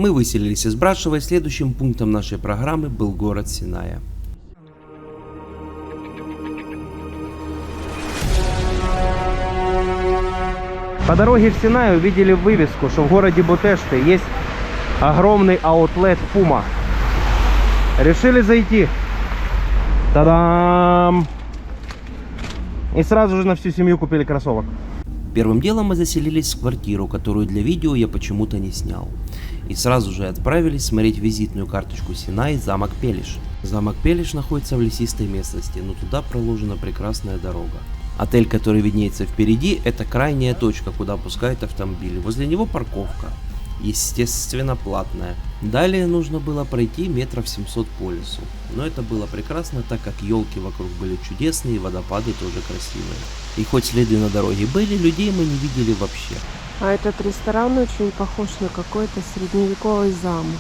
Мы выселились из Брашева, и следующим пунктом нашей программы был город Синая. По дороге в Синай увидели вывеску, что в городе Бутеште есть огромный аутлет Puma. Решили зайти. Та-дам! И сразу же на всю семью купили кроссовок. Первым делом мы заселились в квартиру, которую для видео я почему-то не снял. И сразу же отправились смотреть визитную карточку Синай, замок Пелиш. Замок Пелиш находится в лесистой местности, но туда проложена прекрасная дорога. Отель, который виднеется впереди, это крайняя точка, куда пускают автомобили. Возле него парковка, естественно платная. Далее нужно было пройти метров 700 по лесу. Но это было прекрасно, так как елки вокруг были чудесные и водопады тоже красивые. И хоть следы на дороге были, людей мы не видели вообще. А этот ресторан очень похож на какой-то средневековый замок.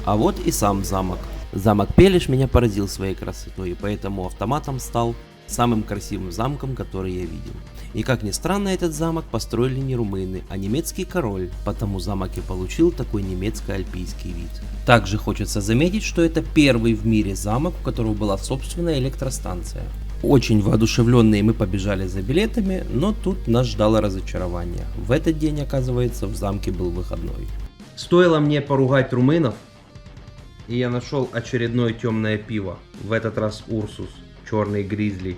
А вот и сам замок. Замок Пелиш меня поразил своей красотой, и поэтому автоматом стал самым красивым замком, который я видел. И как ни странно, этот замок построили не румыны, а немецкий король, потому замок и получил такой немецко-альпийский вид. Также хочется заметить, что это первый в мире замок, у которого была собственная электростанция. Очень воодушевленные мы побежали за билетами, но тут нас ждало разочарование. В этот день, оказывается, в замке был выходной. Стоило мне поругать румынов, и я нашел очередное темное пиво. В этот раз Урсус, черный гризли.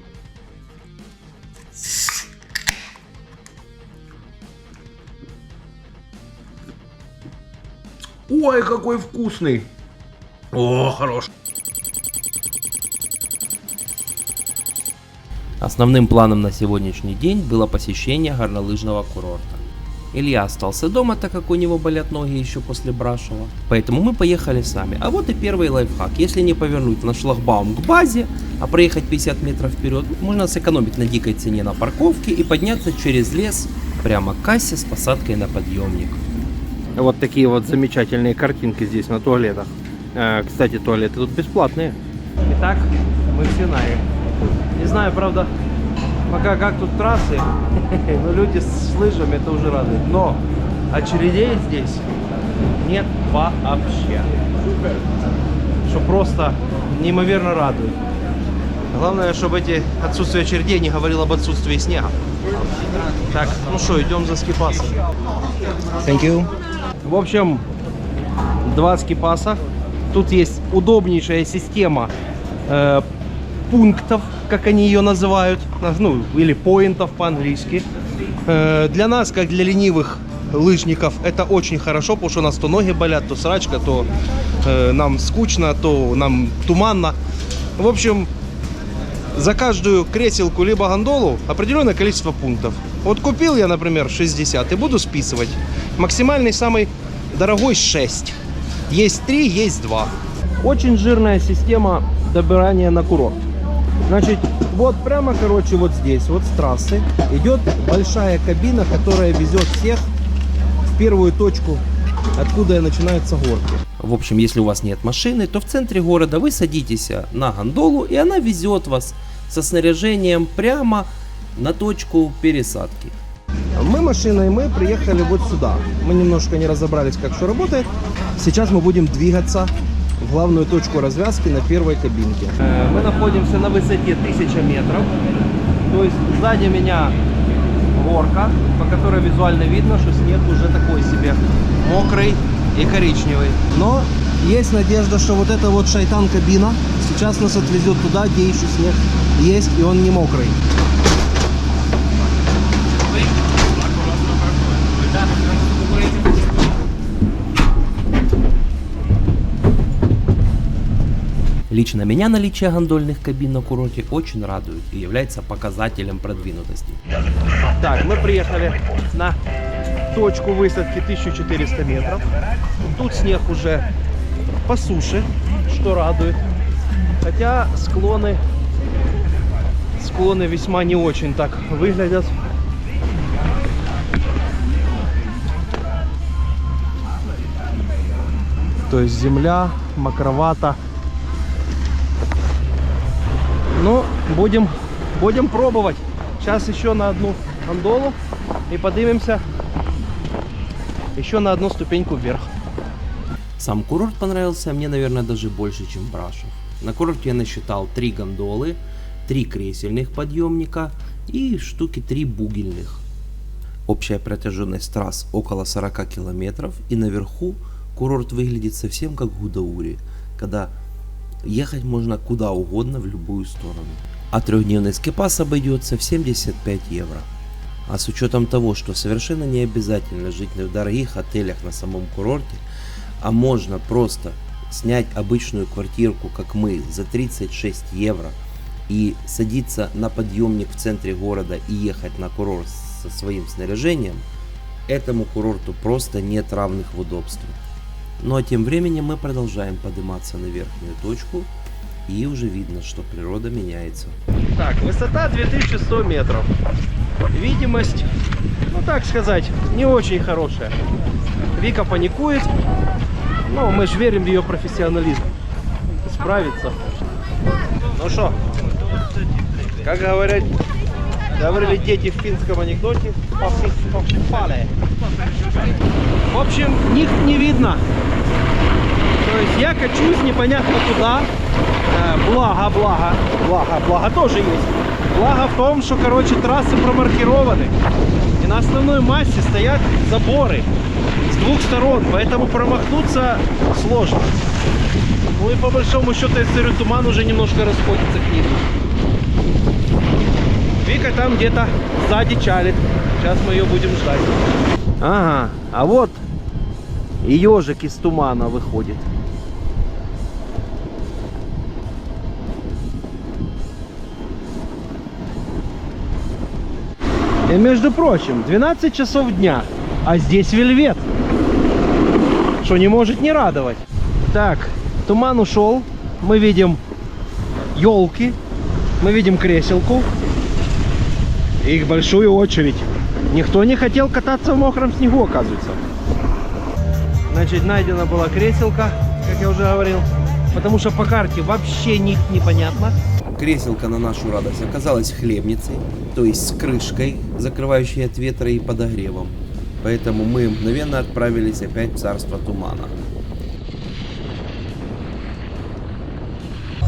Ой, какой вкусный! О, хорош! Основным планом на сегодняшний день было посещение горнолыжного курорта. Илья остался дома, так как у него болят ноги еще после Брашева, поэтому мы поехали сами. А вот и первый лайфхак: если не повернуть на шлагбаум к базе, а проехать 50 метров вперед, можно сэкономить на дикой цене на парковке и подняться через лес прямо к кассе с посадкой на подъемник. Вот такие вот замечательные картинки здесь на туалетах. Кстати, туалеты тут бесплатные. Итак, мы в Синае. Не знаю, правда, пока как тут трассы, но люди с лыжами это уже радует. Но очередей здесь нет вообще. Что просто неимоверно радует. Главное, чтобы эти отсутствие очередей не говорило об отсутствии снега. Так, ну что, идем за скипасом. Thank you. В общем, 2 скипаса. Тут есть удобнейшая система пунктов, как они ее называют, ну, или поинтов по-английски. Для нас, как для ленивых лыжников, это очень хорошо, потому что у нас то ноги болят, то срачка, то нам скучно, то нам туманно. В общем, за каждую креселку либо гондолу определенное количество пунктов. Вот купил я, например, 60 и буду списывать. Максимальный, самый дорогой 6. Есть 3, есть 2. Очень жирная система добирания на курорт. Значит, вот прямо, короче, вот здесь, вот с трассы, идет большая кабина, которая везет всех в первую точку, откуда начинаются горки. В общем, если у вас нет машины, то в центре города вы садитесь на гондолу, и она везет вас со снаряжением прямо на точку пересадки. Мы машиной, мы приехали вот сюда. Мы немножко не разобрались, как что работает. Сейчас мы будем двигаться в главную точку развязки на первой кабинке. Мы находимся на высоте 1000 метров. То есть сзади меня горка, по которой визуально видно, что снег уже такой себе мокрый и коричневый. Но есть надежда, что вот эта вот шайтан-кабина сейчас нас отвезет туда, где еще снег есть, и он не мокрый. Лично меня наличие гондольных кабин на курорте очень радует и является показателем продвинутости. Так, мы приехали на точку высадки 1400 метров. Тут снег уже по суше, что радует. Хотя склоны весьма не очень так выглядят. То есть земля мокровата. Ну, будем пробовать. Сейчас еще на одну гондолу и поднимемся еще на одну ступеньку вверх. Сам курорт понравился мне, наверное, даже больше, чем Брашов. На курорте я насчитал 3 гондолы, 3 кресельных подъемника и штуки 3 бугельных. Общая протяженность трасс около 40 километров, и наверху курорт выглядит совсем как в Гудаури, когда ехать можно куда угодно в любую сторону. А 3-дневный скипас обойдется в 75 евро. А с учетом того, что совершенно не обязательно жить в дорогих отелях на самом курорте, а можно просто снять обычную квартирку, как мы, за 36 евро и садиться на подъемник в центре города и ехать на курорт со своим снаряжением, этому курорту просто нет равных в удобстве. Ну а тем временем мы продолжаем подниматься на верхнюю точку, и уже видно, что природа меняется. Так, высота 2100 метров. Видимость, ну так сказать, не очень хорошая. Вика паникует, но мы же верим в ее профессионализм. Справится. Ну что, как говорили дети в финском анекдоте, в общем, них не видно. То есть я качусь непонятно куда. Благо тоже есть. Благо в том, что, короче, трассы промаркированы. И на основной массе стоят заборы с 2 сторон, поэтому промахнуться сложно. Ну и по большому счету, я смотрю, туман уже немножко расходится к низу. Вика там где-то сзади чалит. Сейчас мы ее будем ждать. Ага, а вот и ежик из тумана выходит. И между прочим, 12 часов дня, а здесь вельвет, что не может не радовать. Так, туман ушел, мы видим елки, мы видим креселку, их большую очередь. Никто не хотел кататься в мокром снегу, оказывается. Значит, найдена была креселка, как я уже говорил, потому что по карте вообще непонятно. Креселка на нашу радость оказалась хлебницей, то есть с крышкой, закрывающей от ветра и подогревом. Поэтому мы мгновенно отправились опять в царство тумана.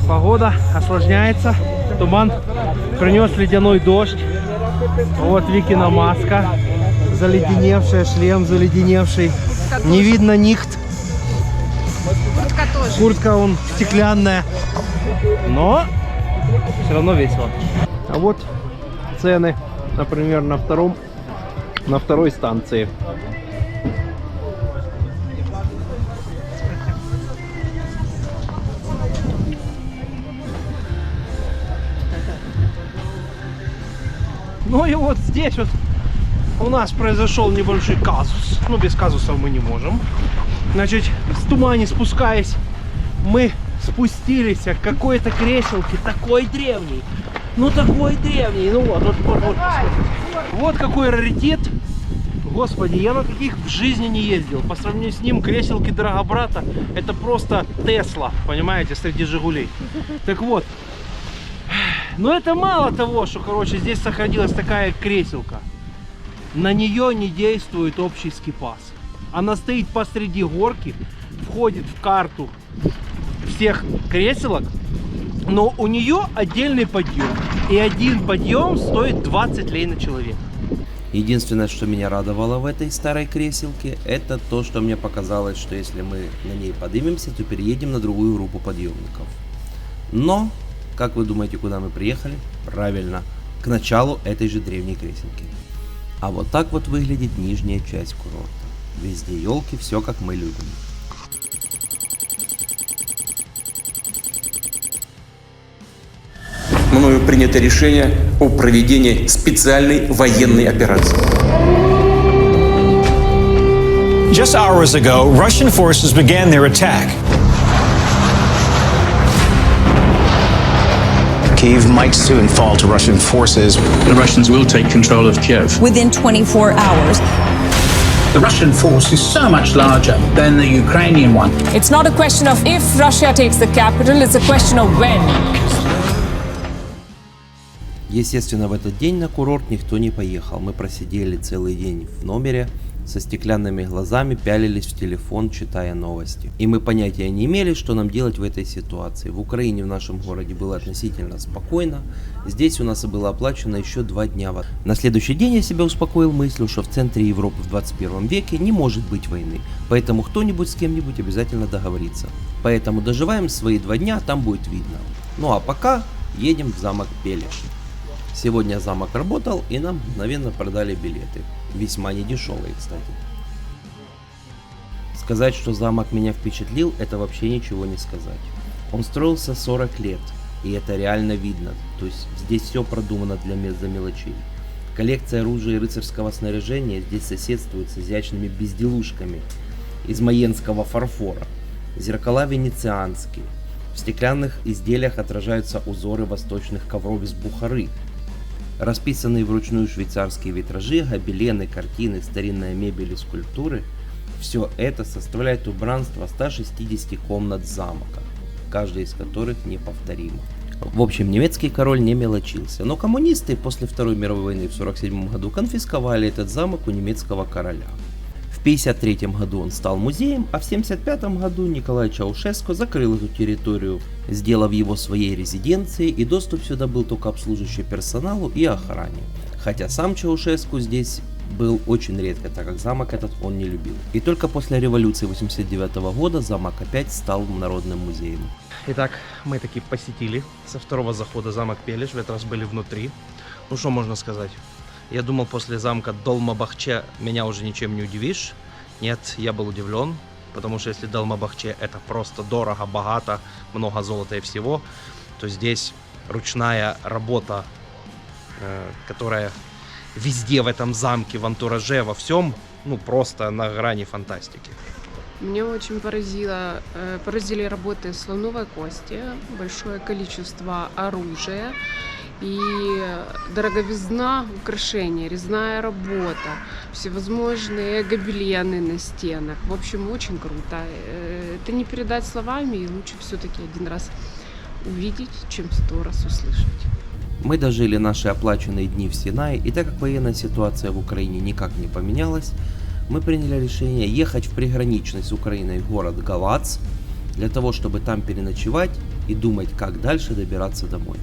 Погода осложняется. Туман принес ледяной дождь. Вот Викина маска, заледеневшая, шлем заледеневший. Не видно нихт. Куртка он стеклянная. Но все равно весело. А вот цены, например, на второй станции. Ну и вот здесь вот у нас произошел небольшой казус. Ну, без казусов мы не можем. Значит, в тумане спускаясь, мы спустились к какой-то креселке, такой древний. Ну, такой древний. Ну вот, вот. Вот какой раритет. Господи, я на таких в жизни не ездил. По сравнению с ним, креселки Драгобрата — это просто Тесла, понимаете, среди Жигулей. Так вот. Но это мало того, что, короче, здесь сохранилась такая креселка. На нее не действует общий скипас. Она стоит посреди горки, входит в карту всех креселок, но у нее отдельный подъем. И один подъем стоит 20 лей на человека. Единственное, что меня радовало в этой старой креселке, это то, что мне показалось, что если мы на ней поднимемся, то переедем на другую группу подъемников. Но, как вы думаете, куда мы приехали? Правильно, к началу этой же древней креселки. А вот так вот выглядит нижняя часть курорта. Везде елки, все как мы любим. Мною принято решение о проведении специальной военной операции. Just hours ago, Russian forces began their attack. Kyiv might soon fall to Russian forces. The Russians will take control of Kiev within 24 hours. The Russian force is so much larger than the Ukrainian one. It's not a question of if Russia takes the capital, it's a question of when. Естественно, в этот день на курорт никто не поехал. Мы просидели целый день в номере, со стеклянными глазами пялились в телефон, читая новости. И мы понятия не имели, что нам делать в этой ситуации. В Украине, в нашем городе, было относительно спокойно. Здесь у нас было оплачено еще 2 дня. На следующий день я себя успокоил мыслью, что в центре Европы в 21 веке не может быть войны. Поэтому кто-нибудь с кем-нибудь обязательно договорится. Поэтому доживаем свои 2 дня, там будет видно. Ну а пока едем в замок Пелеш. Сегодня замок работал, и нам мгновенно продали билеты. Весьма недешевые, кстати. Сказать, что замок меня впечатлил, это вообще ничего не сказать. Он строился 40 лет, и это реально видно. То есть здесь все продумано для мелочей. Коллекция оружия и рыцарского снаряжения здесь соседствует с изящными безделушками из майенского фарфора. Зеркала венецианские. В стеклянных изделиях отражаются узоры восточных ковров из Бухары. Расписанные вручную швейцарские витражи, гобелены, картины, старинная мебель и скульптуры – все это составляет убранство 160 комнат замка, каждая из которых неповторима. В общем, немецкий король не мелочился, но коммунисты после Второй мировой войны в 1947 году конфисковали этот замок у немецкого короля. В 1953 году он стал музеем, а в 1975 году Николай Чаушеску закрыл эту территорию, сделав его своей резиденцией, и доступ сюда был только обслуживающий персоналу и охране. Хотя сам Чаушеску здесь был очень редко, так как замок этот он не любил. И только после революции 1989 года замок опять стал народным музеем. Итак, мы таки посетили со второго захода замок Пелеш, в этот раз были внутри. Ну что можно сказать? Я думал, после замка Долмабахче меня уже ничем не удивишь. Нет, я был удивлен, потому что если Долмабахче это просто дорого, богато, много золота и всего, то здесь ручная работа, которая везде в этом замке, в антураже, во всем, ну просто на грани фантастики. Меня очень поразили работы слоновой кости, большое количество оружия и дороговизна украшения, резная работа, всевозможные гобелены на стенах. В общем, очень круто. Это не передать словами, и лучше все-таки один раз увидеть, чем 100 раз услышать. Мы дожили наши оплаченные дни в Синае, и так как военная ситуация в Украине никак не поменялась, мы приняли решение ехать в приграничный с Украиной город Галац, для того, чтобы там переночевать и думать, как дальше добираться домой.